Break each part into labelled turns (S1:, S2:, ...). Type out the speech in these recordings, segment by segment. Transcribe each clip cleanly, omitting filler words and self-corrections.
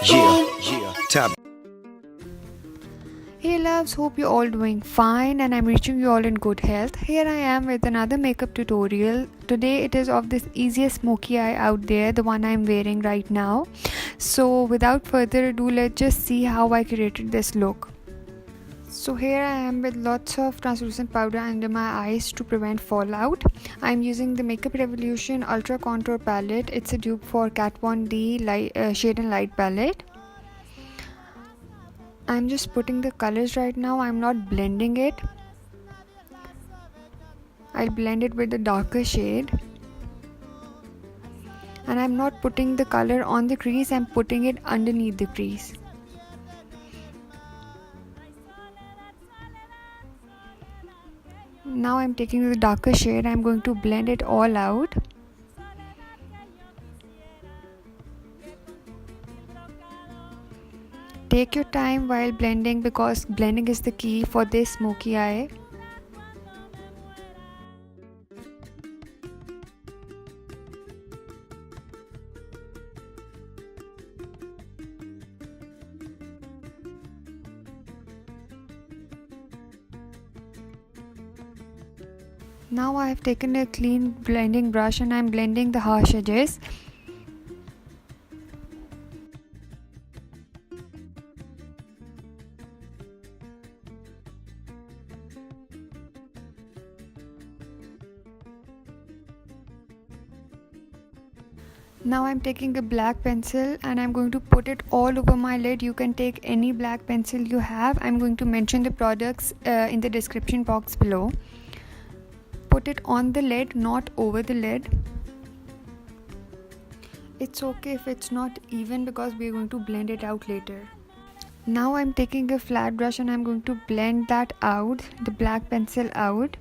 S1: Yeah, top.
S2: Hey loves, hope you're all doing fine and I'm reaching you all in good health. Here I am with another makeup tutorial. Today it is of this easiest smoky eye out there, the one I'm wearing right now. So without further ado, let's just see how I created this look. So here I am with lots of translucent powder under my eyes to prevent fallout. I'm using the Makeup Revolution Ultra Contour Palette. It's a dupe for Kat Von D Shade and Light palette. I'm just putting the colors right now. I'm not blending it. I'll blend it with the darker shade. And I'm not putting the color on the crease, I'm putting it underneath the crease. Now I'm taking the darker shade, I'm going to blend it all out. Take your time while blending because blending is the key for this smoky eye. Now I have taken a clean blending brush and I am blending the harsh edges. Now I'm taking a black pencil and I'm going to put it all over my lid. You can take any black pencil you have. I'm going to mention the products in the description box below. Put it on the lid, not over the lid. It's okay if it's not even because we're going to blend it out later. Now I'm taking a flat brush and I'm going to blend that out, the black pencil out.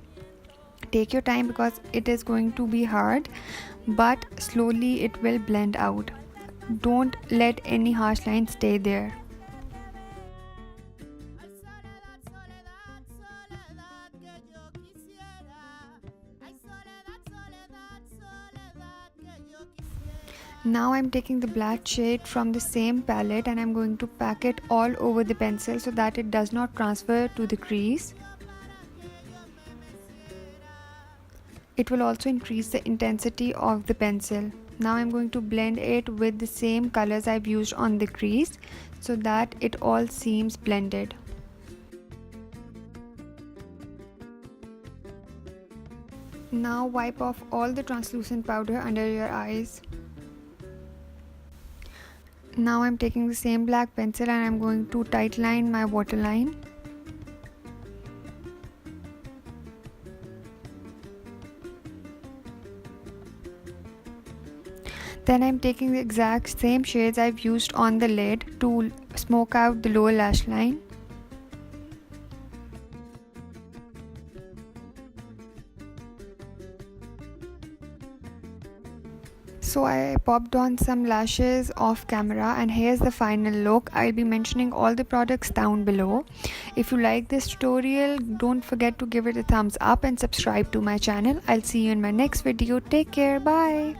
S2: Take your time because it is going to be hard, but slowly it will blend out. Don't let any harsh lines stay there. Now I'm taking the black shade from the same palette and I'm going to pack it all over the pencil so that it does not transfer to the crease. It will also increase the intensity of the pencil. Now I'm going to blend it with the same colors I've used on the crease so that it all seems blended. Now wipe off all the translucent powder under your eyes. Now I'm taking the same black pencil and I'm going to tightline my waterline. Then I'm taking the exact same shades I've used on the lid to smoke out the lower lash line. So I popped on some lashes off camera and here's the final look. I'll be mentioning all the products down below. If you like this tutorial, don't forget to give it a thumbs up and subscribe to my channel. I'll see you in my next video. Take care. Bye.